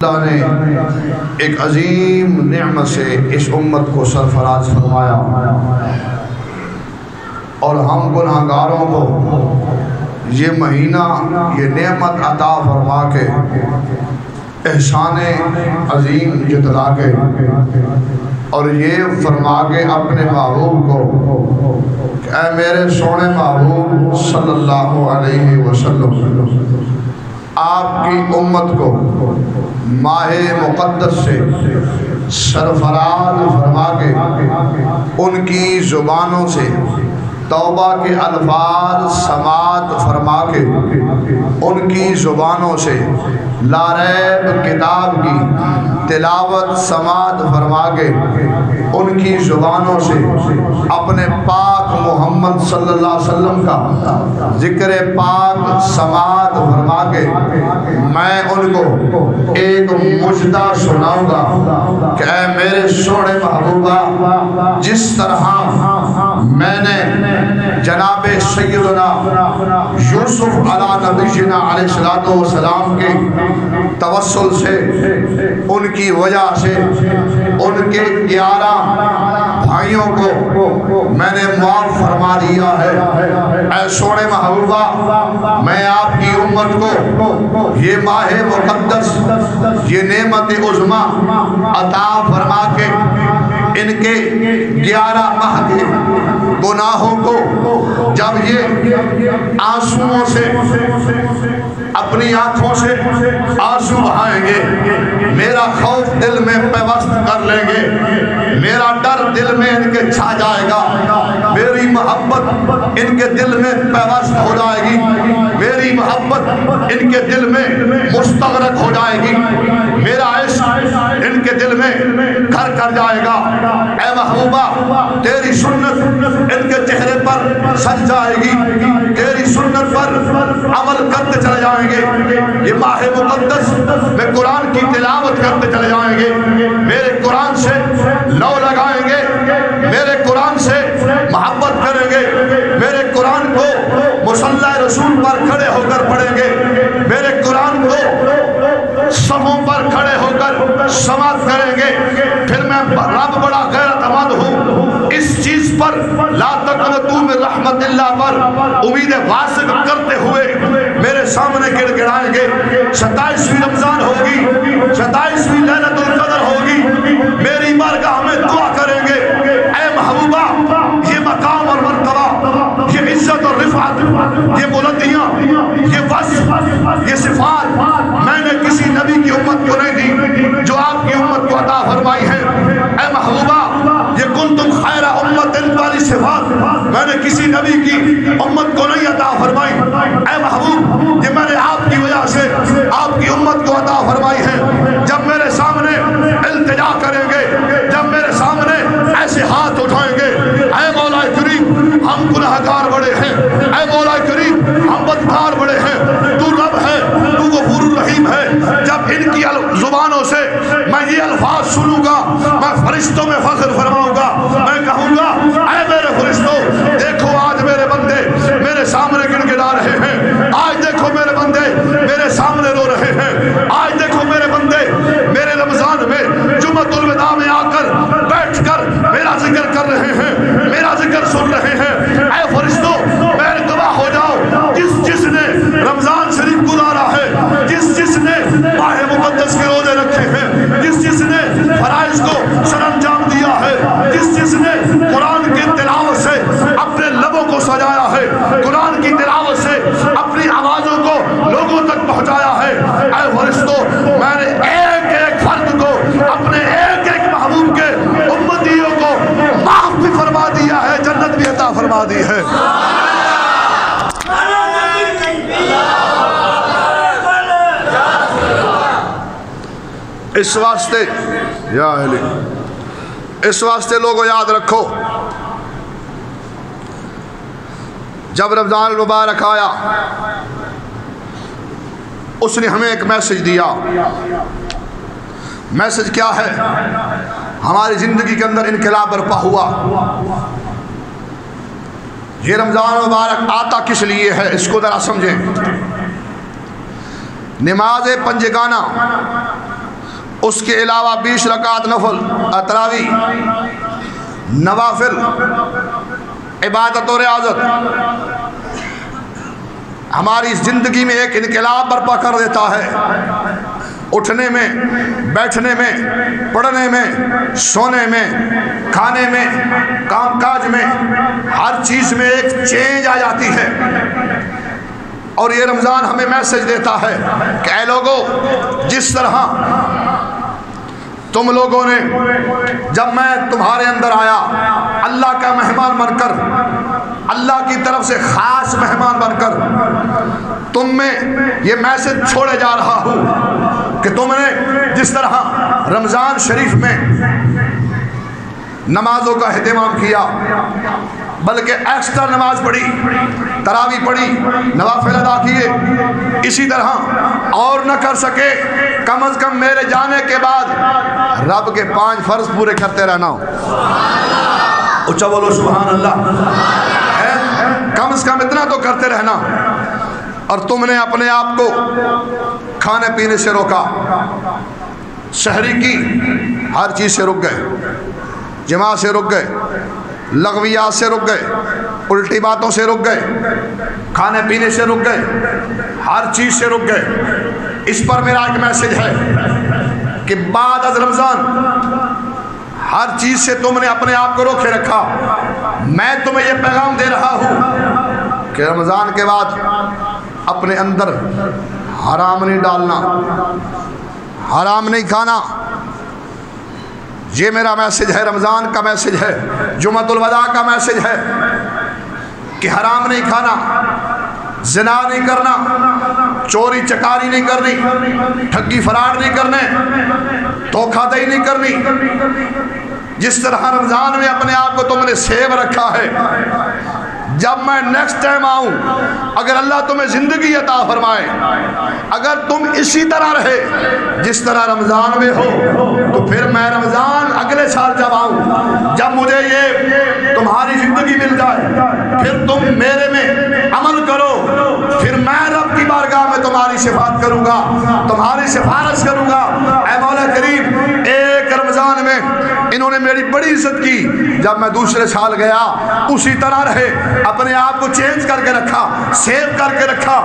اللہ نے ایک عظیم نعمت سے اس امت کو سرفراز فرمایا اور ہم گناہگاروں کو یہ مہینہ یہ نعمت عطا فرما کے احسان عظیم جتلا کے اور یہ فرما کے اپنے محبوب کو کہ اے میرے سونے محبوب صلی اللہ علیہ وسلم آپ کی امت کو ماہ مقدس سے سرفراز فرما کے ان کی زبانوں سے توبہ کے الفاظ سماعت فرما کے ان کی زبانوں سے لا ریب کتاب کی تلاوت سماعت فرما کے ان کی زبانوں سے اپنے پاک محمد صلی اللہ علیہ وسلم کا ذکر پاک سماعت فرما کے میں ان کو ایک مجدہ سناؤں گا کہ اے میرے سونے محبوبہ جس طرح میں نے جناب سیدنا یوسف علیہ نبینا علیہ السلام کے توسل سے ان کی وجہ سے ان کے 11 بھائیوں کو میں نے معاف فرما دیا ہے، اے سونے محبوبہ میں آپ کی امت کو یہ ماہ مقدس یہ نعمت عظمی عطا فرما کے ان کے 11 ماہ کے گناہوں کو جب یہ آنسوؤں سے اپنی آنکھوں سے آنسو بہائیں گے، میرا خوف دل میں پیوست کر لیں گے، میرا ڈر دل میں ان کے چھا جائے گا، میری محبت ان کے دل میں پیوست ہو جائے گی، میری محبت ان کے دل میں مستغرق ہو جائے گی، میرا عشق ان کے دل میں گھر کر جائے گا، اے محبوبہ تیری سنت ان کے چہرے پر سج جائے گی، تیری سنت پر عمل کرتے چلے جائیں گے، یہ ماہ مقدس میں قرآن کی تلاوت کرتے چلے جائیں گے، میرے قرآن سے لو لگائیں گے، میرے قرآن سے محبت کریں گے، میرے قرآن کو مصلی رسول پر کھڑے ہو کر پڑھیں گے، میرے قرآن کو صفوں پر کھڑے ہو کر سماعت کریں گے، پھر میں رب بڑا غیرت مند ہوں اس چیز پر لا تقنطوا من رحمت اللہ پر امید واثق کرتے ہوئے میرے سامنے گڑ گڑائیں گے، 27ویں رمضان ہوگی، 27ویں لیلۃ القدر ہوگی، میری بارگاہ میں دعا کریں گے، اے محبوبہ یہ مقام اور مرتبہ، یہ عزت اور رفعت، یہ بلندیاں، یہ وصف، یہ صفات میں نے کسی نبی کی امت کو نہیں دی جو آپ کی امت کو عطا فرمائی ہے، اے محبوبہ یہ کنتم خیر امت والی صفات میں نے کسی نبی کی امت کو نہیں عطا فرمائی، اے محبوب یہ میں نے آپ کی وجہ سے آپ کی امت کو عطا فرمائی ہے، جب میرے سامنے التجا کریں گے، جب میرے سامنے ایسے ہاتھ اٹھائیں گے، اے مولا کریم ہم گناہگار بڑے ہیں، اے مولا کریم ہم بدکار بڑے ہیں، تو رب ہے، تو غفور الرحیم ہے، جب ان کی زبانوں سے میں یہ الفاظ سنوں گا میں فرشتوں میں فخر فرماؤں گا، میں کہوں گا اے میرے فرشتوں دیکھو آج میرے بندے میرے سامنے گڑ گڑا رہے ہیں، آج دیکھو میرے بندے میرے سامنے رو رہے ہیں، آج دیکھو میرے بندے میرے رمضان میں جمعۃ الوداع میں آ کر بیٹھ کر میرا ذکر کر رہے ہیں، میرا ذکر سن رہے ہیں، اے فرشتوں میرے گواہ ہو جاؤ جس نے رمضان شریف گزارا ہے، جس نے ماہ مقدس کے روزے رکھے ہیں، جس نے فرائض کو سر انجام دیا ہے، جس نے قرآن کی تلاوت سے اپنے لبوں کو سجایا ہے، قرآن کی تلاوت سے اپنی آوازوں کو لوگوں تک پہنچایا ہے، اے فرشتوں میں نے ایک ایک فرد کو اپنے ایک ایک محبوب کے امتیوں کو معاف بھی فرما دیا ہے، جنت بھی عطا فرما دی ہے۔ اس واسطے یا علی اس واسطے لوگوں یاد رکھو جب رمضان المبارک آیا اس نے ہمیں ایک میسج دیا، میسج کیا ہے؟ ہماری زندگی کے اندر انقلاب برپا ہوا، یہ رمضان المبارک آتا کس لیے ہے اس کو ذرا سمجھیں، نماز پنجگانہ اس کے علاوہ 20 رکعت نفل تراویح نوافل عبادت و ریاضت ہماری زندگی میں ایک انقلاب برپا کر دیتا ہے. اٹھنے میں، بیٹھنے میں، پڑھنے میں، سونے میں، کھانے میں، کام کاج میں، ہر چیز میں ایک چینج آ جاتی ہے. اور یہ رمضان ہمیں میسج دیتا ہے کہ اے لوگوں، جس طرح تم لوگوں نے جب میں تمہارے اندر آیا اللہ کا مہمان بن کر، اللہ کی طرف سے خاص مہمان بن کر، تم میں یہ میسج چھوڑے جا رہا ہوں کہ تم نے جس طرح رمضان شریف میں نمازوں کا اہتمام کیا، بلکہ ایکسٹرا نماز پڑھی، تراویح پڑھی، نوافل ادا کیے، اسی طرح اور نہ کر سکے کم از کم میرے جانے کے بعد رب کے 5 فرض پورے کرتے رہنا. اچھا بولو سبحان اللہ. کم از کم اتنا تو کرتے رہنا. اور تم نے اپنے آپ کو کھانے پینے سے روکا، سحری کی ہر چیز سے رک گئے، جماع سے رک گئے، لغویات سے رک گئے، الٹی باتوں سے رک گئے، کھانے پینے سے رک گئے، ہر چیز سے رک گئے. اس پر میرا ایک میسج ہے کہ بعد از رمضان ہر چیز سے تم نے اپنے آپ کو روکے رکھا. میں تمہیں یہ پیغام دے رہا ہوں کہ رمضان کے بعد اپنے اندر حرام نہیں ڈالنا، حرام نہیں کھانا. یہ میرا میسج ہے، رمضان کا میسج ہے، جمعۃ الوداع کا میسج ہے کہ حرام نہیں کھانا، زنا نہیں کرنا، چوری چکاری نہیں کرنی، ٹھگی فراڈ نہیں کرنے، دھوکہ دہی نہیں کرنی. جس طرح رمضان میں اپنے آپ کو تم نے سیو رکھا ہے، جب میں نیکسٹ ٹائم آؤں، اگر اللہ تمہیں زندگی عطا فرمائے، اگر تم اسی طرح رہے جس طرح رمضان میں ہو، تو پھر میں رمضان اگلے سال جب آؤں، جب مجھے یہ تمہاری زندگی مل جائے، پھر تم میرے میں عمل کرو، پھر میں رب کی بارگاہ میں تمہاری شفاعت کروں گا، تمہاری سفارش کروں گا. اے مولا کریم، ایک رمضان میں انہوں نے میری بڑی عزت کی، جب میں دوسرے سال گیا اسی طرح رہے، اپنے آپ کو چینج کر کے رکھا، سیو کر کے رکھا.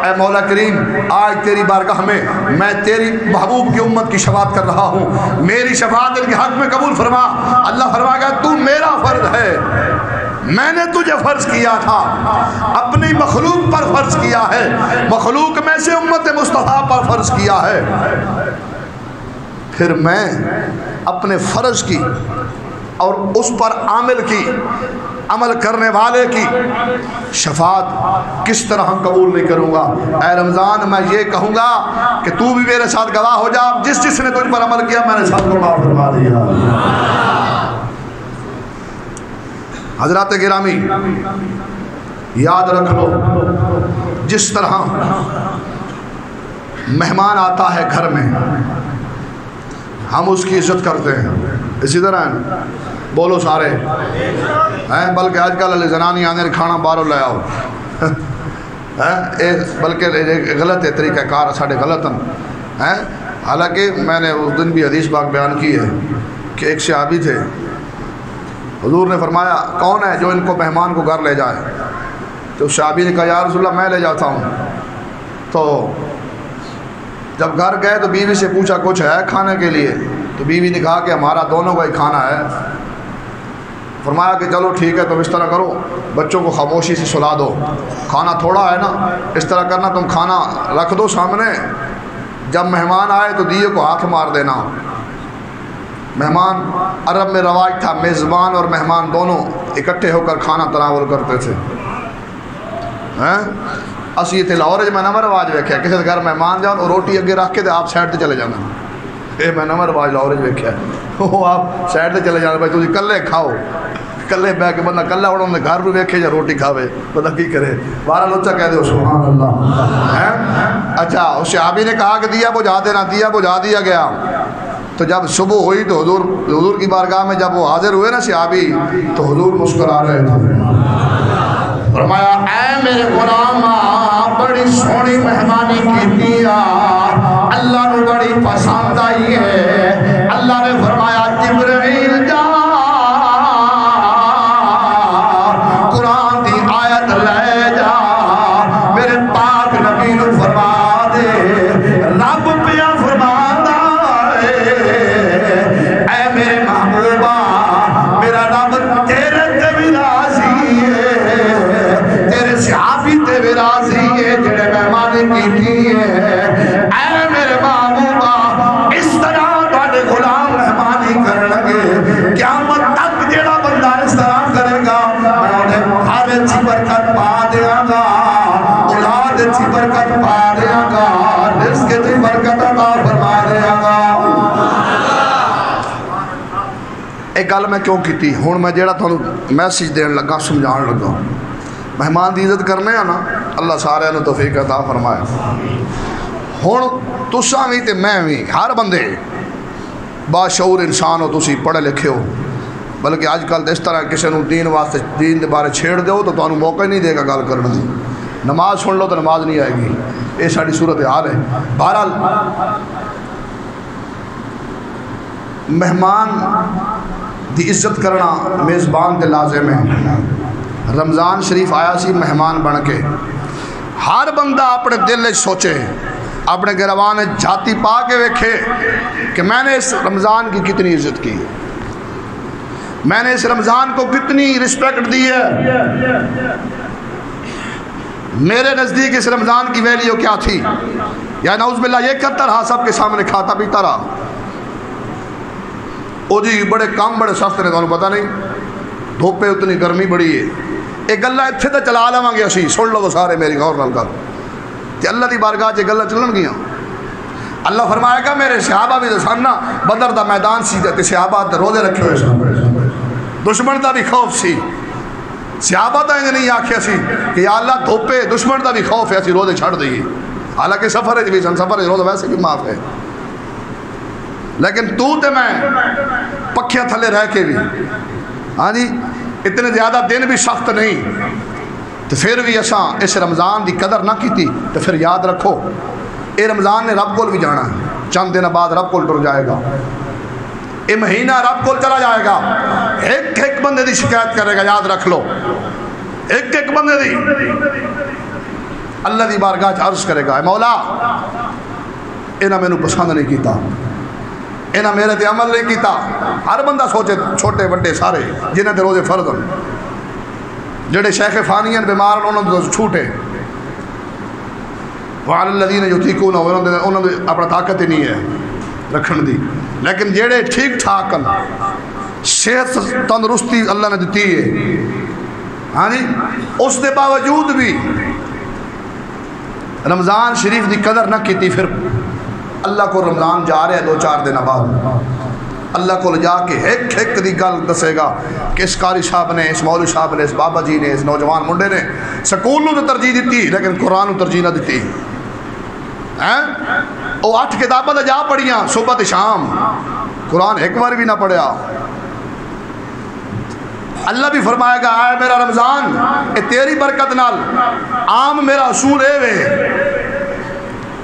اے مولا کریم، آج تیری بارگاہ میں تیری محبوب کی امت کی شفاعت کر رہا ہوں، میری شفاعت ان کے حق میں قبول فرما. اللہ فرما گا تو میرا فرض ہے، میں نے تجھے فرض کیا تھا، اپنی مخلوق پر فرض کیا ہے، مخلوق میں سے امت مصطفیٰ پر فرض کیا ہے. پھر میں اپنے فرض کی اور اس پر عامل کی، عمل کرنے والے کی شفاعت کس طرح قبول نہیں کروں گا. اے رمضان، میں یہ کہوں گا کہ تو بھی میرے ساتھ گواہ ہو جا، جس نے تجھ پر عمل کیا میں نے سب کو معاف فرما دیا. حضرات گرامی، یاد رکھ لو، جس طرح مہمان آتا ہے گھر میں، ہم اس کی عزت کرتے ہیں، اسی طرح بولو سارے ہیں. بلکہ آج کل زنانی آنے کھانا باہروں لے آؤ، بلکہ غلط ہے طریقہ کار، ساڑھے غلط ہیں. حالانکہ میں نے اس دن بھی حدیث پاک بیان کی ہے کہ ایک صحابی تھے، حضور نے فرمایا کون ہے جو ان کو مہمان کو گھر لے جائے؟ تو صحابی نے کہا یا رسول اللہ میں لے جاتا ہوں. تو جب گھر گئے تو بیوی سے پوچھا کچھ ہے کھانے کے لیے؟ تو بیوی نے کہا کہ ہمارا دونوں کا ہی کھانا ہے. فرمایا کہ چلو ٹھیک ہے، تم اس طرح کرو، بچوں کو خاموشی سے سلا دو، کھانا تھوڑا ہے نا، اس طرح کرنا تم کھانا رکھ دو سامنے، جب مہمان آئے تو دیے کو ہاتھ مار دینا. مہمان، عرب میں رواج تھا میزبان اور مہمان دونوں اکٹھے ہو کر کھانا تناول کرتے تھے. اسی اتنے لاہور میں نہ رواج ویکھیا، کسی گھر مہمان جاؤ اور روٹی اگے رکھ کے آپ سائڈ تے چلے جانا. یہ میں نہ رواج لاہور ویکھیا، وہ آپ سائڈ تے چلے جانا، بھائی تھی کلے کھاؤ، کلے بہ کے بندہ کلا اڑ گھر بھی ویکھے یا روٹی کھاوے، بندہ کی کرے. بارہ لوچا کہہ دے سبحان اللہ. اچھا، اس صحابی نے کہا کہ دیا بجھا دینا، دیا بجھا دیا گیا. تو جب صبح ہوئی تو حضور کی بارگاہ میں جب وہ حاضر ہوئے نا صحابی، تو حضور مسکرا رہے تھے. فرمایا اے میرے غلام، بڑی سونی مہمانی کی دیا، اللہ نے بڑی پسند آئی ہے. اللہ نے فرمایا جبرائیل جا قرآن دی آیت لے جا میرے پاک نبی نو فرما دے رب پیا فرماتا ہے اے میرے محبوبہ میرا رب تیرے تے بھی راضی ہے تیرے صحابی تے بھی راضی ہے جڑے مہمانی کی ہے. اے میرے محبوبہ اس طرح تھوڑے غلام مہمانی کر لگے قیامت تک جڑا بندہ اس طرح کرے گا میں انہیں ہر اچھی برکت پا دیا گا اولاد اچھی برکت پا دیا گا رزق اچھی برکت عطا فرما دیا گا. ایک گل میں کیوں کیتی ہن میں جڑا تھانوں میسج دین لگا سمجھان لگا مہمان دی عزت کرنے ہیں نا اللہ سارے نو توفیق عطا فرمائے. ہن تساں وی تے میں وی ہر بندے باشعور انسان ہو تسی پڑھے لکھے ہو بلکہ آج کل اس طرح کسی نو دین واسطے دین دے بارے چھیڑ دیو تو تانوں موقع ہی نہیں دے گا گل کرنے دی. نماز سن لو تو نماز نہیں آئے گی. یہ ساری صورت حال ہے. بہرحال مہمان دی عزت کرنا میزبان دے لازم ہے. رمضان شریف آیا سی مہمان بن کے ہر بندہ اپنے دل سوچے اپنے گروان جھاتی پا کے ویکھے کہ میں نے اس رمضان کی کتنی عزت کی میں نے اس رمضان کو کتنی رسپیکٹ دی ہے. میرے نزدیک اس رمضان کی ویلیو کیا تھی یا نعوذ باللہ یہ کرتا رہا سب کے سامنے کھاتا پیتا رہا. او جی بڑے کام بڑے سستے نے تمہیں پتہ نہیں دھوپے اتنی گرمی بڑی ہے. ایک گلہ اتھے تے چلا لواں گے اسی سن لو تو سارے میری غور نال کر تے اللہ دی بارگاہ چ گلاں چلن گیاں. اللہ فرمائے گا میرے صحابہ بھی سن نا بدر دا میدان سی تے صحابہ تے روزے رکھے ہوئے سن دشمن دا بھی خوف سی. صحابہ تا نہیں آکھیا سی کہ یا اللہ دھوپے دشمن دا بھی خوف ہے اسی روزے چھڑ دئیے حالانکہ سفر ہے بھی سن سفر ہے روزہ ویسے بھی معاف ہے لیکن تو تے میں پکھیاں تھلے رہ کے بھی ہاں جی اتنے زیادہ دن بھی سخت نہیں تو پھر بھی اساں اس رمضان دی قدر نہ کیتی تو پھر یاد رکھو اے رمضان نے رب کول بھی جانا ہے. چند دن بعد رب کول ٹر جائے گا. اے مہینہ رب کول چلا جائے گا. ایک ایک بندے دی شکایت کرے گا یاد رکھ لو ایک ایک بندے دی اللہ دی بارگاہ عرض کرے گا اے مولا انہاں مینوں پسند نہیں کیتا انہاں میرے تے عمل نہیں کیتا. ہر بندہ سوچے چھوٹے بڑے سارے جنہیں تے روزے فرض ہیں جڑے شیخ فانی ہیں بیمار ہیں انہوں نے چھوٹے وعلی الذین یطیقون انہوں نے اپنا طاقت ہی نہیں ہے رکھن دی لیکن جڑے ٹھیک ٹھاک صحت تندرستی اللہ نے دیتی ہے ہاں جی اس دے باوجود بھی رمضان شریف دی قدر نہ کیتی پھر اللہ کو رمضان جا رہے ہیں 2-4 دن بعد اللہ کو جا کے ایک ایک دی گل دسے گا کہ اس قاری صاحب نے اس مولوی صاحب نے اس بابا جی نے اس نوجوان منڈے نے سکول نو تو ترجیح دیتی لیکن قرآن نو ترجیح نہ دیتی وہ 8 کتابیں جا پڑھیاں صبح تے شام قرآن ایک بار بھی نہ پڑھیا. اللہ بھی فرمائے گا اے میرا رمضان اے تیری برکت نال عام میرا اصول اے وے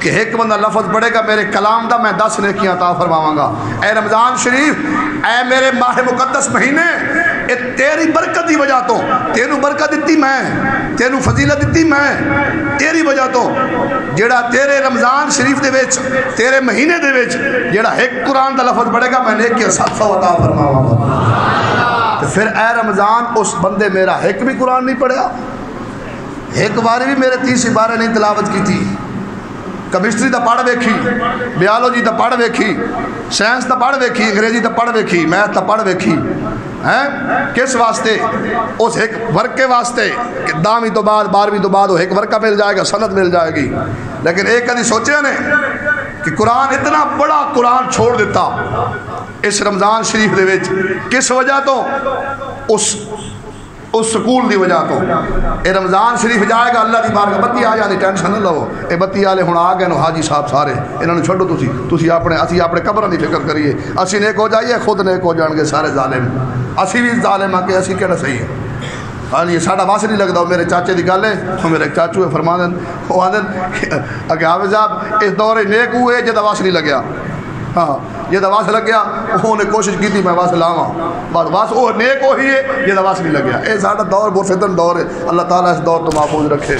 کہ ایک بندہ لفظ پڑھے گا میرے کلام دا میں 10 نیکیاں عطا فرماواں گا. اے رمضان شریف اے میرے ماہ مقدس مہینے اے تیری برکت دی وجہ تو تینوں برکت دیتی میں تینوں فضیلت دیتی میں تیری وجہ تو جڑا تیرے رمضان شریف دے وچ تیرے مہینے دے وچ جڑا ایک قرآن دا لفظ پڑھے گا میں نیکیاں 700 عطا فرماواں گا. تو پھر اے رمضان اس بندے میرا ایک بھی قرآن نہیں پڑھیا ایک بار بھی میرے 30 عباریں نہیں تلاوت کی تھی. کیمسٹری دا پڑھ ویکھی بیالوجی دا پڑھ ویکھی سائنس دا پڑھ ویکھی انگریزی دا پڑھ ویکھی میتھ دا پڑھ ویکھی کس واسطے اس ایک ورقے واسطے کہ 10ویں تو بعد 12ویں تو بعد وہ ایک ورقہ مل جائے گا سند مل جائے گی. لیکن ایک کدی سوچے نے کہ قرآن اتنا بڑا قرآن چھوڑ دیتا اس رمضان شریف دے وچ کس وجہ تو اس سکول دی وجہ تو اے رمضان شریف جائے گا اللہ دی بارگاہ بتی آ جاندی ٹینشن نہ لو اے بتی والے ہن آ گئے نو حاجی صاحب سارے انہاں نوں چھڈو تسی اسی اپنے قبراں دی فکر کریے اسی نیک ہو جائیے خود نیک ہو جان گے سارے ظالم اسی بھی ظالم آ کے اسی کیڑا صحیح ہے ہاں یہ ساڑھا واس نہیں لگتا، میرے چاچے دی گل ہے، وہ میرے چاچو ہے، فرما دیں وہ آدھیں اگر حافظ صاحب اس دور نیک ہوئے جدہ واس نہیں لگیا، ہاں جدہ واس لگ گیا انہوں نے کوشش کی تھی میں واس لاواں، بس واس وہ نیک ہوئی ہے جدہ واس نہیں لگیا۔ اے ساڑھا دور بہت فتن دور ہے، اللہ تعالیٰ اس دور تو محفوظ رکھے۔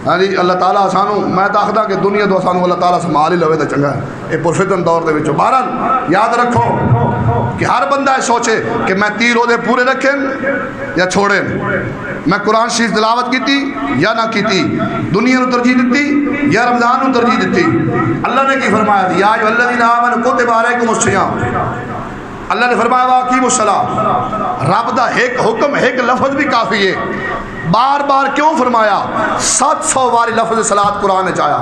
ہاں جی اللہ تعالیٰ آسانوں میں تو آخدا کہ دنیا تو آسانوں اللہ تعالیٰ سے مال ہی لوے تو چنگا ہے، یہ پرفتن دور دے وچوں۔ بہرحال یاد رکھو کہ ہر بندہ سوچے کہ میں 30 روزے پورے رکھیں یا چھوڑیں، میں قرآن شریف تلاوت کیتی یا نہ کیتی، دنیا نو ترجیح دیتی یا رمضان نو ترجیح دیتی۔ اللہ نے کی فرمایا یا ایھا الذین آمنوا کتب علیکم الصیام، اللہ نے فرمایا واقیموا الصلاۃ، رب دا ایک حکم ایک لفظ بھی کافی ہے، بار بار کیوں فرمایا؟ 700 بار لفظ صلاۃ قرآن نے چاہیا،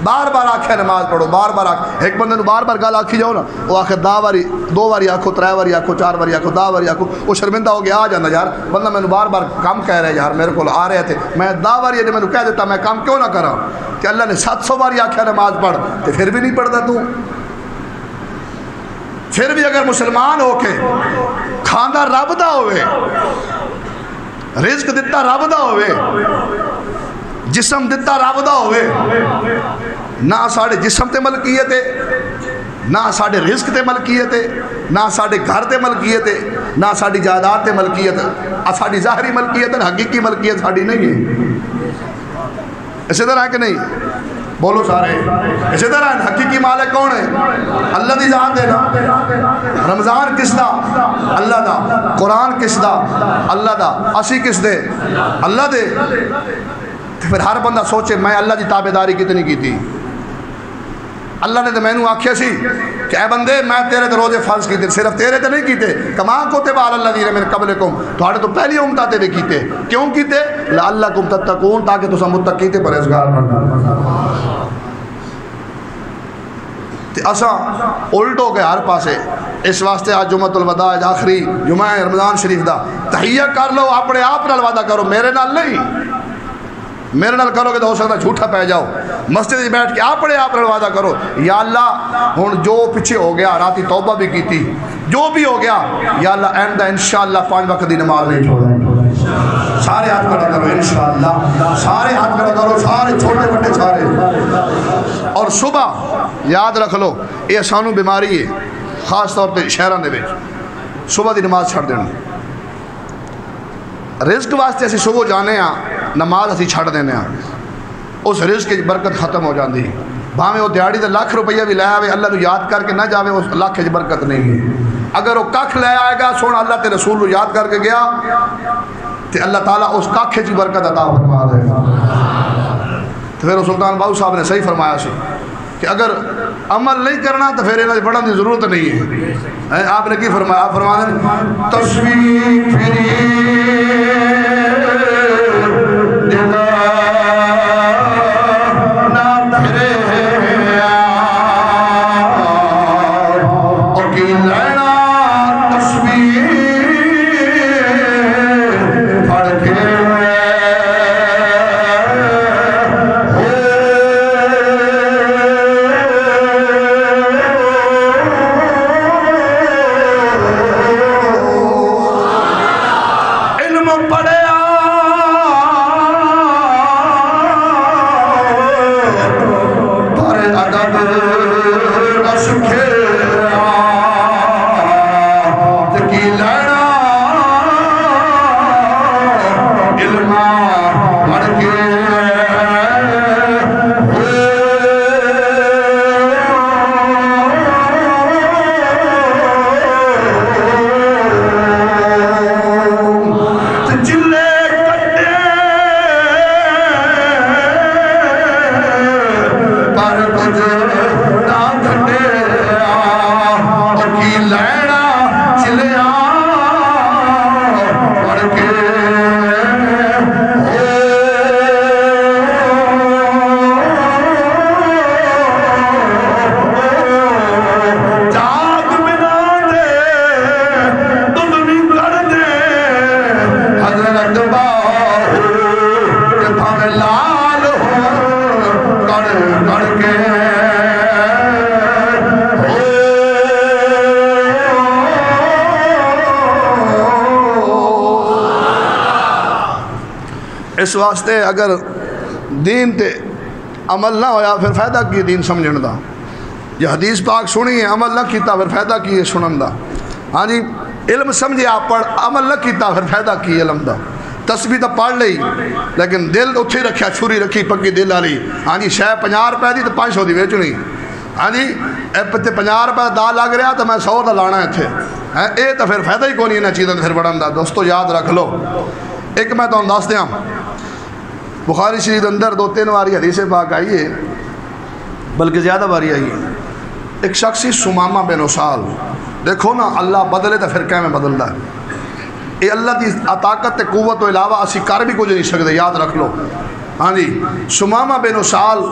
بار بار آکھے نماز پڑھو، بار بار آکھے، ایک بندے نو بار بار گل آکھی جاؤ نا وہ آخر 10 باری 2 باری آکھو 3 باری آکھو 4 باری آکھو 10 باری آکھو، وہ شرمندہ ہو گیا آ جانا یار بندہ میں نے بار بار کام کہہ رہے یار میرے کو آ رہے تھے میں 10 باری میں نے کہہ دیتا میں کام کیوں نہ کرا کہ اللہ نے 700 باری آکھیا نماز پڑھ تو پھر بھی نہیں پڑھتا تو، پھر بھی اگر مسلمان ہو کے کھانا رب دا ہوئے، رزق دیتا رب دا ہوئے، جسم دیتا رب دا ہوئے، نہ ساڑھے جسم تے ملکیت ہے، نہ ساڑھے رزق تے ملکیت ہے، نہ ساڑھے گھر تے ملکیت ہے، نہ ساڑھی جائیداد تے ملکیت ہے، ساڑھی ظاہری ملکیت ہے، حقیقی ملکیت ساڑھی نہیں ہے۔ اسی طرح ہے کہ نہیں؟ بولو سارے اسی طرح ہے، حقیقی مالک کون ہے؟ اللہ دی ذات ہے نا۔ رمضان کس دا؟ اللہ دا۔ قرآن کس دا؟ اللہ دا۔ اسی کس دے؟ اللہ دے۔ پھر ہر بندہ سوچے میں اللہ دی تابعداری کتنی کی تھی؟ اللہ نے تو میں نے آکھیا سی کہ اے بندے میں تیرے تے روزے فرض کیتے، صرف تیرے تے نہیں کیتے، کما کتب علی الذین من قبلکم، تھوڑے تو پہلی امتاں تے بھی کیتے، کیوں کیتے؟ لعلکم تتقون، تاکہ تساں متقی تے پرہیزگار بنو۔ اساں الٹ ہو گئے ہر پاسے، اس واسطے آج جمعۃ الوداع آخری جمعہ رمضان شریف دا تحیہ کر لو، اپنے آپ نال وعدہ کرو، میرے نال نہیں، میرے نال کرو گے تو ہو سکتا جھوٹا پہ جاؤ، مسجد میں بیٹھ کے اپنے آپ نال وعدہ کرو یا اللہ ہن جو پیچھے ہو گیا راتی توبہ بھی کیتی، جو بھی ہو گیا یا اللہ آئندہ انشاءاللہ 5 وقت دی نماز نہیں چھوڑیں۔ سارے ہاتھ کھڑا کرو انشاءاللہ، سارے ہاتھ کھڑا کرو، سارے چھوٹے بڑے سارے۔ اور صبح یاد رکھ لو یہ سانو بیماری ہے خاص طور پہ شہراں دے وچ، صبح دی نماز چھڑ دینا، رزق واسطے اسی صبح جانے ہاں نماز اسی چھڑ دینے ہاں، اس رزق کی برکت ختم ہو جاندی، بھاویں وہ دیہڑی تے لاکھ روپیہ بھی لے آوے اللہ نو یاد کر کے نہ جاوے اس لاکھ کی برکت نہیں ہے۔ اگر وہ ککھ لے آئے گا سونا اللہ تے رسول نو یاد کر کے گیا تے اللہ تعالیٰ اس ککھ کی برکت عطا فرما دے گا۔ تو پھر سلطان باہو صاحب نے صحیح فرمایا سی کہ اگر عمل نہیں کرنا تو پھر انہیں پڑھنے کی ضرورت نہیں ہے۔ آپ نے کی فرمایا؟ آپ فرما دیں تشویق پڑھے اس واسطے اگر دین تے عمل نہ ہویا پھر فائدہ کی دین سمجھن دا. یہ حدیث پاک سنی ہے عمل نہ کیتا پھر فائدہ کی ہے سنن دا. ہاں جی علم سمجھے آپ پڑھ عمل نہ کیتا پھر فائدہ کی علم دا. تسبیح تو پڑھ لئی لیکن دل اتھے رکھیا چھری رکھی پکی دل والی. ہاں جی شے 50 روپے دی تو 500 دی ویچنی. ہاں جی تے 50 روپے دا لگ رہا تو میں 100 دا لانا اتنے. اے تو پھر فائدہ ہی کون نہیں انہیں چیزیں پھر بڑھن دا. دوستو یاد رکھ لو. ایک میں تو دس دیاں بخاری شریف اندر 2-3 باری حدیث پاک آئی ہے بلکہ زیادہ باری آئی ہے. ایک شخصی سمامہ بن اسال. دیکھو نا اللہ بدلے تو پھر کیا میں بدلدا ہے. یہ اللہ کی طاقت قوت تو علاوہ اسی کر بھی کچھ نہیں سکتے. یاد رکھ لو. ہاں جی سمامہ بن اسال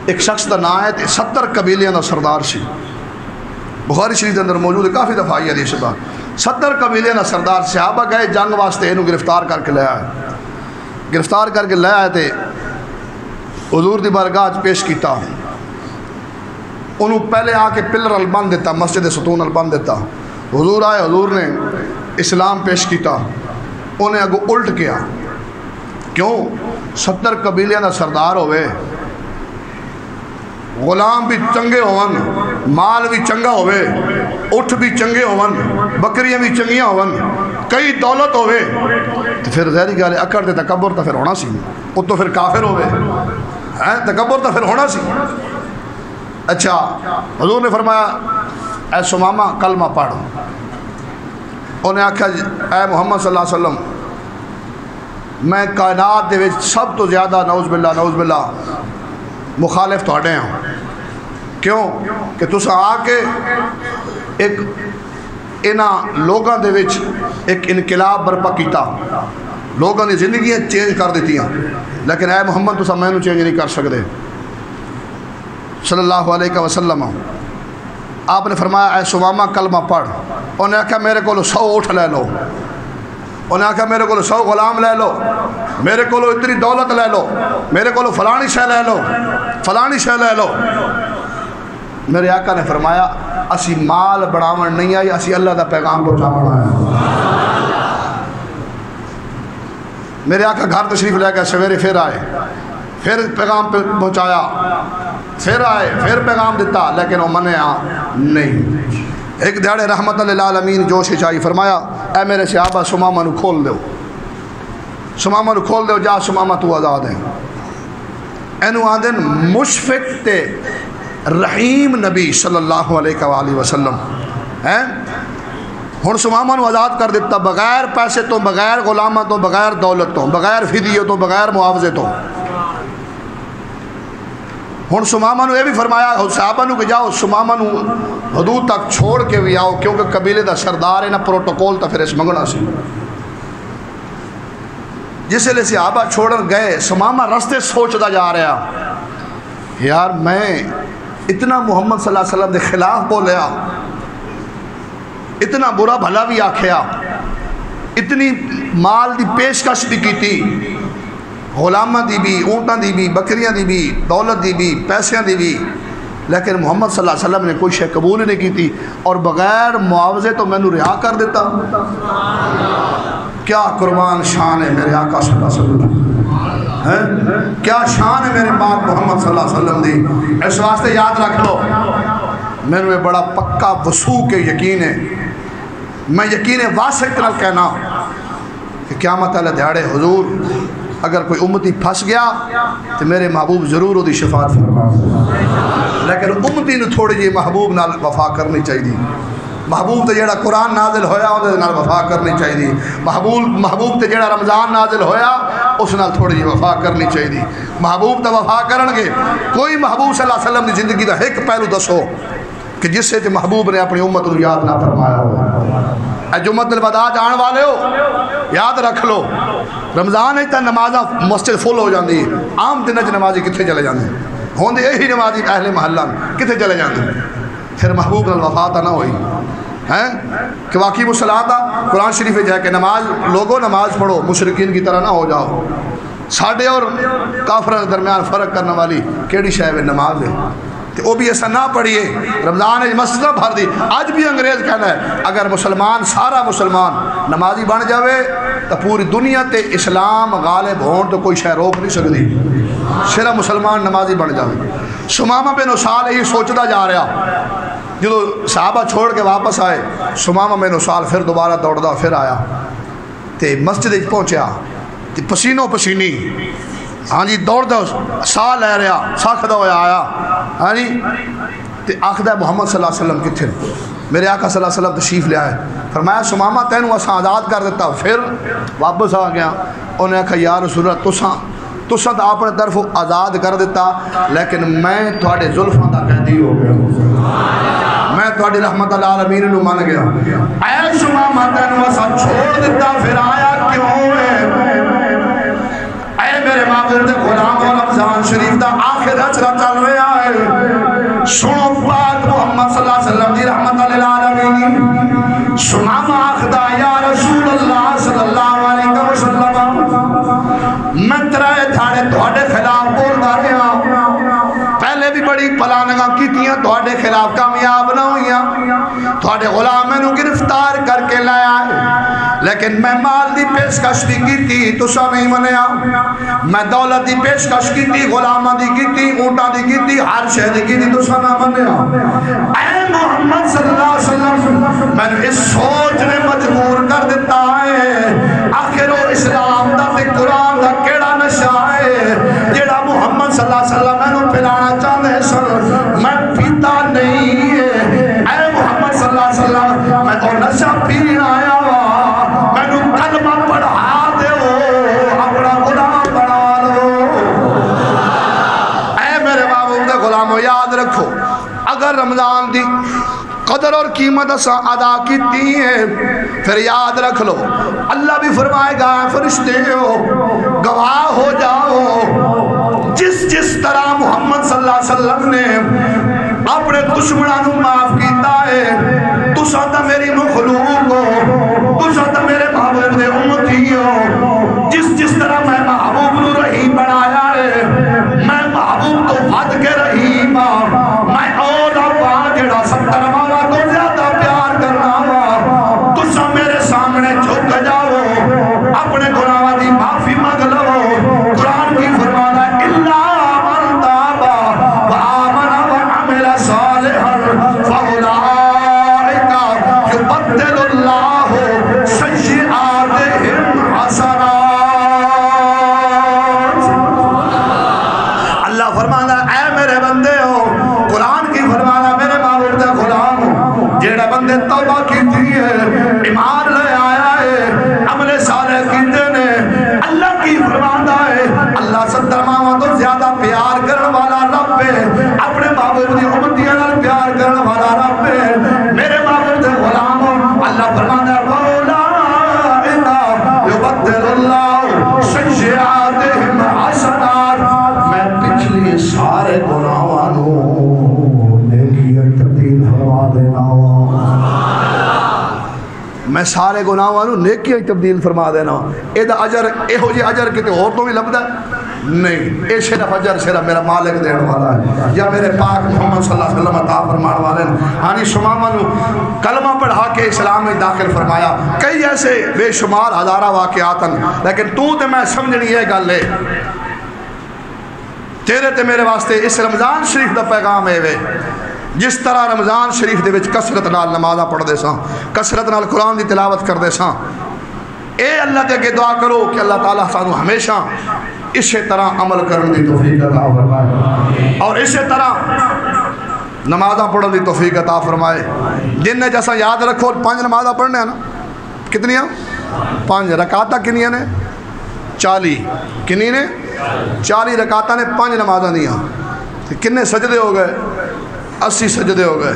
ایک شخص کا نام ہے 70 قبیلیاں کا سردار سی. بخاری شریف اندر موجود ہے کافی دفعہ آئی حدیث پاک. 70 قبیلیاں کا سردار. صحابہ گئے جنگ واسطے انہوں گرفتار کر کے لے آئے. گرفتار کر کے لے آئے تھے حضور دی بارگاہ پیش کیتا. انہوں پہلے آ کے پلر البند دیتا مسجد ستون البند دیتا. حضور آئے حضور نے اسلام پیش کیتا. انہیں اگو الٹ کیا. کیوں 70 قبیلیاں دا سردار ہوئے غلام بھی چنگے ہون مال بھی چنگا ہوئے اٹھ بھی چنگے ہون بکریاں بھی چنگیاں ہون کئی دولت ہوئے تو پھر ظاہری گل اکڑ تے تکبر تو پھر ہونا سی. وہ تو پھر کافر ہوئے تکبر تو پھر ہونا سی. اچھا حضور نے فرمایا اے سمامہ کلمہ پڑھ. انہیں آکھا اے محمد صلی اللہ علیہ وسلم میں کائنات دے وچ سب تو زیادہ نعوذ باللہ مخالف تھوڑے ہیں. کیوں کہ تسا آ کے ایک انہاں لوگاں دے وچ ایک انقلاب برپا کیتا. لوگاں دی زندگیاں چینج کر دیتی ہیں لیکن اے محمد تسا میں نو چینج نہیں کر سکتے صلی اللہ علیہ وسلم. آپ نے فرمایا اے سمامہ کلمہ پڑھ. انہیں آکھا میرے کو 100 اٹھ لے لو. انہیں آکھا میرے کو 100 غلام لے لو. میرے کو اتنی دولت لے لو. میرے کو فلانی شے لے لو فلانی شے لے لو. میرے آقا نے فرمایا اسی مال بڑھاون نہیں آئی اسی اللہ دا پیغام پہنچاون آیا. میرے آقا گھر تشریف لے کے سویرے پھر آئے پھر پیغام پہنچایا پھر آئے پھر پیغام دیتا لیکن وہ منیا نہیں. ایک دیہڑے رحمت للعالمین جوش چاہیے فرمایا اے میرے صحابہ سمامہ نو کھول دو. سمامہ نو کھول دو جا سمامہ تو آزاد ہے. اینو آدھن مشفق تے رحیم نبی صلی اللہ علیہ وآلہ وسلم ہن سمامہ نو آزاد کر دیتا بغیر پیسے تو بغیر غلامہ تو بغیر دولت تو بغیر فدیے تو بغیر معاوضے تو. ہن سمامہ نو یہ بھی فرمایا صحابہ نو کہ جاؤ سمامہ نو حدود تک چھوڑ کے بھی آؤ کیونکہ قبیلے دا سردار ہے نا پروٹوکول تا پھر اس منگنا سی. جس لئے صحابہ چھوڑن گئے سمامہ رستے سوچتا جا رہا یار میں اتنا محمد صلی اللہ علیہ وسلم دے خلاف بولیا اتنا برا بھلا بھی آکھیا اتنی مال دی پیشکش بھی کی تھی غلامہ دی بھی اونٹاں دی بھی بکریاں دی بھی دولت دی بھی پیسیاں دی بھی لیکن محمد صلی اللہ علیہ وسلم نے کوئی شے قبول نہیں کی تھی اور بغیر معاوضے تو میں نے رہا کر دیتا. کیا قربان شان ہے میرے آقا صلی اللہ علیہ وسلم. کیا شان ہے میرے پاک محمد صلی اللہ علیہ وسلم دی. اس واسطے یاد رکھ لو میں نے بڑا پکا وثوق کے یقین ہے. میں یقین واسق نال کہنا کہ قیامت والے دیہاڑے حضور اگر کوئی امتی پھنس گیا تو میرے محبوب ضرور دی شفاعت فرما لیکن امتی نے تھوڑی جی محبوب نال وفا کرنی چاہیے. محبوب تے جیڑا قرآن نازل ہویا اندر نال وفا کرنی چاہیے. محبوب تے جیڑا رمضان نازل ہویا اس نال تھوڑی جی وفا کرنی چاہیے. محبوب تے وفا کرن گے کوئی محبوب صلی اللہ علیہ وسلم دی زندگی دا ایک پہلو دسو کہ جس سے محبوب نے اپنی امت کو یاد نہ فرمایا ہو. جمعۃ الوداع جان والے ہو یاد رکھ لو رمضان ہے تو نمازاں مسجد فل ہو جاندی. عام دن نمازی کتنے چلے جاندے ہوندے یہی نمازی اہل محلہ کتنے چلے جاندے. پھر محبوب نال وفا نہ ہوئی کہ واقعی الصلاۃ قرآن شریف جائے کہ نماز لوگوں نماز پڑھو مشرکین کی طرح نہ ہو جاؤ. ساڈے اور کافروں کے درمیان فرق کرنے والی کیڑی شے ہے نماز ہے. تو وہ بھی ایسا نہ پڑھیے رمضان مسجد بھر دی. آج بھی انگریز کہنا ہے اگر مسلمان سارا مسلمان نمازی بن جاوے تو پوری دنیا تے اسلام غالب ہون تو کوئی شے روک نہیں سکتی. صرف مسلمان نمازی بن جاوے. سمامہ بن اسال یہ سوچتا جا رہا جدو صحابہ چھوڑ کے واپس آئے. سمامہ بن اسال پھر دوبارہ دوڑدا پھر آیا تے مسجد پہنچیا تے پسینوں پسینی ہاں جی دوڑ دو ساہ لے رہا ساہ کھدا ہوا آیا ہاں جی تے آخدہ محمد صلی اللہ علیہ وسلم کتھے میرے آقا صلی اللہ علیہ وسلم تشریف لے آئے. فرمایا سمامہ تینوں اساں آزاد کر دیتا. پھر واپس آ گیا. انہوں نے کہا یا رسول اللہ تساں تو اپنے طرف آزاد کر دیتا لیکن میں تھوڑے زلفاں دا قیدی ہو گیا. میں تھوڑی رحمت اللہ العالمین نو مان گیا. اے سمامہ تینوں اساں چھوڑ دیتا پھر آیا کیوں ہے؟ اے میرے معبود غلام اور رمضان شریف دا آخر اجرا چل رہا ہے. سنو پاک محمد صلی اللہ علیہ وسلم دی رحمت للعالمین. سمامہ آخدا یا رسول اللہ صلی اللہ علیہ وسلم میں ترائے تھاڑے تھوڑے خلاف بول دارے ہاں. پہلے بھی بڑی پلانگاں کی تیاں تھوڑے خلاف کامیاب نہ ہوئیاں. تھوڑے غلامیں نو گرفتار کر کے لائے آئے لیکن میں مال دی پیشکش بھی کی تھی تسا نہیں منیا. میں دولت دی پیشکش کی تھی غلامہ دی کی تھی اونٹا دی کی تھی ہر شہر کی تھی تسا نہ منیا. اے محمد صلی اللہ علیہ وسلم میں نے اس سوچ نے مجبور کر دیتا ہے آخر و اسلام دا تے قرآن دا کیڑا نشہ ہے جیڑا محمد صلی اللہ علیہ وسلم میں نے پھیلانا چاہتے سن میں پیتا نہیں ہے. اے محمد صلی اللہ علیہ وسلم میں تو نشہ پین آیا ہوا میں نے کلمہ پڑھا دے ہو اپنا غلام بنا لو. اے میرے محبوب دے غلاموں یاد رکھو اگر رمضان دی قدر اور قیمت اساں ادا کیتی ہے پھر یاد رکھ لو اللہ بھی فرمائے گا فرشتے ہو گواہ ہو جاؤ جس طرح محمد صلی اللہ علیہ وسلم نے اپنے دشمنوں معاف کیتا ہے تساں تے میری مخلوق ہو تساں تے میرے محبوب دے امتی ہو. جس طرح میں محبوب نو رحیم بنایا ہے میں محبوب تو ود کے رحیم ہاں. میں اور آپ جڑا 70 مارا تو زیادہ پیار کرنا ہوا تساں میرے سامنے جھک جاؤ اپنے گناہاں دی معافی مانگ لو. قرآن کی فرمانا الا من تاب وآمن وعمل صالحا فاولئک یبدل اللہ سیئاتہم حسنات. اللہ فرمانا اے میرے بندے ہو قرآن کی فرمانا میرے معبود دے غلام جیڑا بندے توبہ کی تھی ہے ایمان لے آیا ہے عمل صالح کیتے نے اللہ کی فرمانا ہے اللہ 70 ماہ تو زیادہ پیار کرنے والا رب ہے اپنے معبود دی امتیاں نال پیار کرنے والا رب ہے. میرے معبود دے غلام اللہ فرمانا ہے فاولئک یبدل اللہ سیئاتہم حسنات. میں پچھلی سارے گناہاں نو نیکی تبدیل فرما دینا میں سارے گناہاں نو نیکی تبدیل فرما دینا. اے دا اجر ایہو جی اجر کتے اور تو بھی لبدا نہیں. اے صرف اجر صرف میرا مالک دین والا ہے یا میرے پاک محمد صلی اللہ علیہ وسلم عطا فرمان والے ہیں. ہانی سمامہ نو کلمہ پڑھا کے اسلام میں داخل فرمایا. کئی ایسے بے شمار ہزارہ واقعات ہیں لیکن تو تے میں سمجھنی یہ گل ہے تیرے تے میرے واسطے اس رمضان شریف دا پیغام ہے وے جس طرح رمضان شریف دے وچ کثرت نال نمازاں پڑھ دے ساں کثرت نال قرآن دی تلاوت کر دے ساں. اے اللہ تے کہ دعا کرو کہ اللہ تعالیٰ سانو ہمیشہ اسی طرح عمل کرنے دی توفیق عطا فرمائے اور اسی طرح نمازاں پڑھنے دی توفیق عطا فرمائے. دن نے جیسا یاد رکھو 5 نمازاں پڑھنے ہیں نا کتنی ہیں 5 رکعتاں کنی نے 40 کنی نے 40 رکعتاں نے 5 نمازاں دیاں. کنے سجدے ہو گئے 80 سجدے ہو گئے.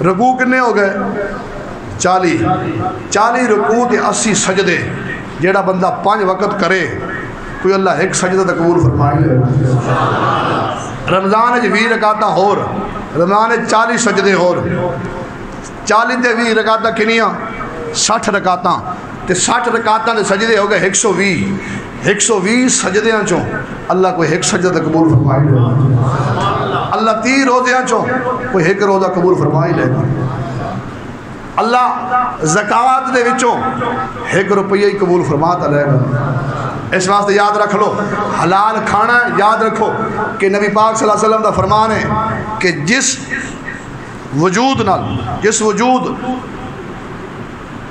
رکوع کنے ہو گئے 40 رکوع تے 80 سجدے. جیڑا بندہ 5 وقت کرے کوئی اللہ ایک سجدہ تے قبول فرمائے. رمضان 20 رکعتاں ہور رمضان 40 سجدے ہور 40 تے 20 رکعتاں کنیاں 60 رکعتاں تے 60 رکعتاں دے سجدے ہو گئے 120 سجدیاں چوں اللہ کوئی ایک سجدہ تے قبول فرمائے. اللہ 30 روزے چوں کوئی ایک روزہ قبول فرما ہی لے گا اللہ زکوٰۃ دے وچوں 1 روپیہ ہی قبول فرماتا لے گا اس واسطے یاد رکھ لو حلال کھانا ہے یاد رکھو کہ نبی پاک صلی اللہ علیہ وسلم دا فرمان ہے کہ جس وجود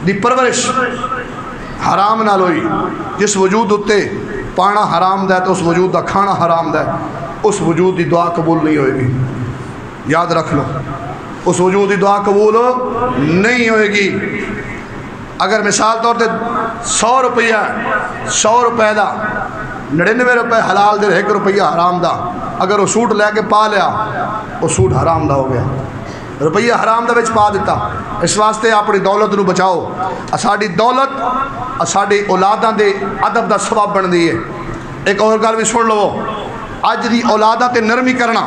دی پرورش حرام نال ہوئی جس وجود اتے پانا حرام دا ہے تو اس وجود دا کھانا حرام دا ہے اس وجود دی دعا قبول نہیں ہوئے گی یاد رکھ لو اس وجود دی دعا قبول نہیں ہوئے گی اگر مثال طور تے 100 روپیہ 100 روپے دا 99 روپے حلال دے 1 روپیہ حرام دا اگر وہ سوٹ لے کے پا لیا وہ سوٹ حرام دا ہو گیا روپیہ حرام دا وچ پا دیتا اس واسطے اپنی دولت نو بچاؤ ساڈی دولت ساڈی اولاداں دے ادب دا سبب بن دی ہے ایک اور گل بھی سن لو اج دی اولاداں تے نرمی کرنا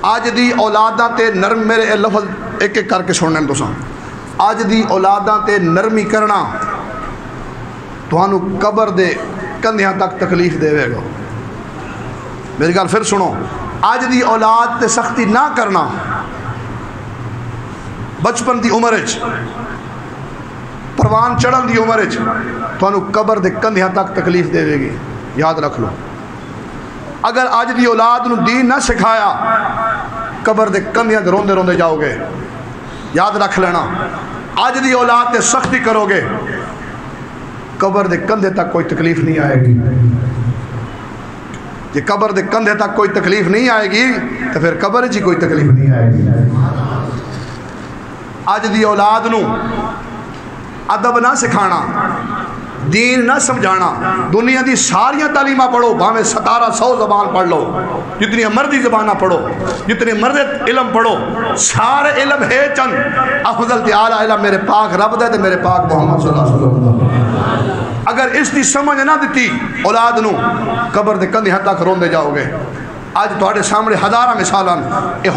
اج دی اولاداں تے نرم میرے لفظ ایک ایک کر کے سننے تو سن اج دی اولاداں تے نرمی کرنا تھانو قبر دے کندھیاں تک تکلیف دے گا میری گل پھر سنو اج دی اولاد تے سختی نہ کرنا بچپن دی عمر وچ پروان چڑھن دی عمر وچ تھانو قبر دے کندھیاں تک تکلیف دے گی یاد رکھ لو اگر اج دی اولاد نو دین نہ سکھایا قبر دے کندھیاں تے روندے روندے جاؤ گے یاد رکھ لینا اج دی اولاد تے سختی کرو گے قبر دے کندھے تک کوئی تکلیف نہیں آئے گی جی قبر دے کندھے تک کوئی تکلیف نہیں آئے گی تو پھر قبر جی کوئی تکلیف نہیں آئے گی اج دی اولاد نو ادب نہ سکھانا دین نہ سمجھانا دنیا دی ساریاں تعلیمہ پڑھو بھاویں 1700 زبان پڑھ لو جتنی مرضی زبانہ پڑھو جتنی مرضی علم پڑھو سارے علم ہے چند افضل تے اعلیٰ علم میرے پاک رب دے تے میرے پاک محمد صلی اللہ علیہ وسلم اگر اس دی سمجھ نہ دیتی اولاد نو قبر دے کندھیاں تک روندے جاؤ گے آج تواڈے سامنے ہزاراں مثالاں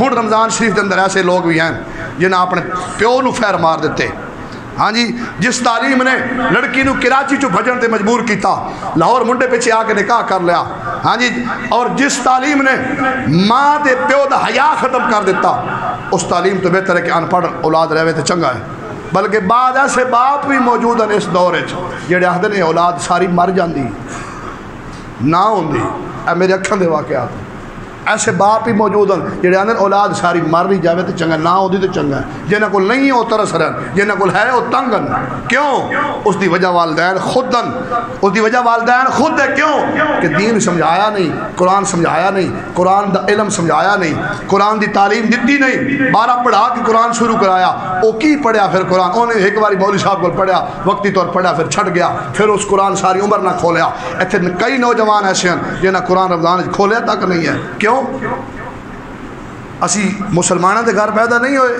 ہن رمضان شریف دے اندر ایسے لوگ بھی ہیں جنہاں اپنے پیو نو فیر مار دیتے ہاں جی جس تعلیم نے لڑکی نو کراچی چو بھجن تے مجبور کیتا لاہور منڈے پیچھے آ کے نکاح کر لیا ہاں جی اور جس تعلیم نے ماں دے پیو دا حیا ختم کر دیتا اس تعلیم تو بہتر ہے کہ ان پڑھ اولاد رہے تے چنگا ہے بلکہ بعد ایسے باپ بھی موجود ہیں اس دور جڑے آخر نے اولاد ساری مر جاندی نہ ہوندی اے میرے اکھاں دے واقعات ایسے باپ ہی موجود ہیں جڑے آدھے اولاد ساری مر نہیں جاوے تو چنگا نہ ہوتی تو چنگا ہے جنہاں کو نہیں ہے وہ ترس رہن جنہاں کو ہے وہ تنگن کیوں اس دی وجہ والدین خود اس دی وجہ والدین خود ہے کیوں کہ دین سمجھایا نہیں قرآن سمجھایا نہیں قرآن دا علم سمجھایا نہیں قرآن دی تعلیم دیتی نہیں 12 پڑھا کے قرآن شروع کرایا وہ کی پڑھیا پھر قرآن انہیں ایک باری مولوی صاحب کو پڑھیا وقتی طور پڑھیا پھر چھٹ گیا پھر اس قرآن ساری عمر نہ کھولیا ایتھے کئی نوجوان ایسے ہیں جنہاں قرآن رمضان کھولیا تک نہیں ہے کیوں اسی مسلمانوں دے گھر پیدا نہیں ہوئے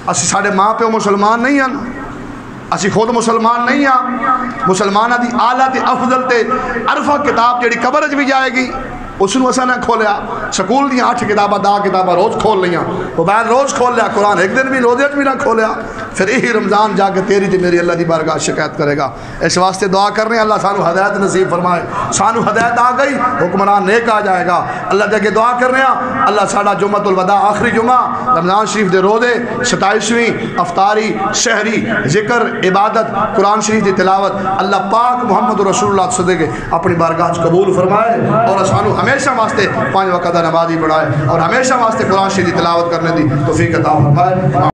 اسی ساڑھے ماں پیو مسلمان نہیں ہیں اسی خود مسلمان نہیں ہیں مسلمانہ دی آلہ تے افضل تے عرفہ کتاب جڑی قبر بھی جائے گی اس نے اسا نہ کھولیا سکول دیا 8 کتابہ 10 کتابہ روز کھول لیا موبائل روز کھول لیا قرآن ایک دن بھی روزے بھی نہ کھولیا پھر یہی رمضان جا کے تیری تے میری اللہ دی بارگاہ شکایت کرے گا اس واسطے دعا کرنے اللہ سانو ہدایت نصیب فرمائے سانو ہدایت آ گئی حکمران نیک آ جائے گا اللہ دے کے دعا کرنے اللہ ساڑا جمعۃ الوداع آخری جمعہ رمضان شریف دے روزے 27ویں افطاری شہری ذکر عبادت قرآن شریف دی تلاوت اللہ پاک محمد رسول اللہ صدقے کے اپنی بارگاہ قبول فرمائے اور سانو ہمیشہ واسطے 5 وقت نمازی بڑھائے اور ہمیشہ واسطے قرآن شریف دی تلاوت کرنے دی توفیق عطا فرمائے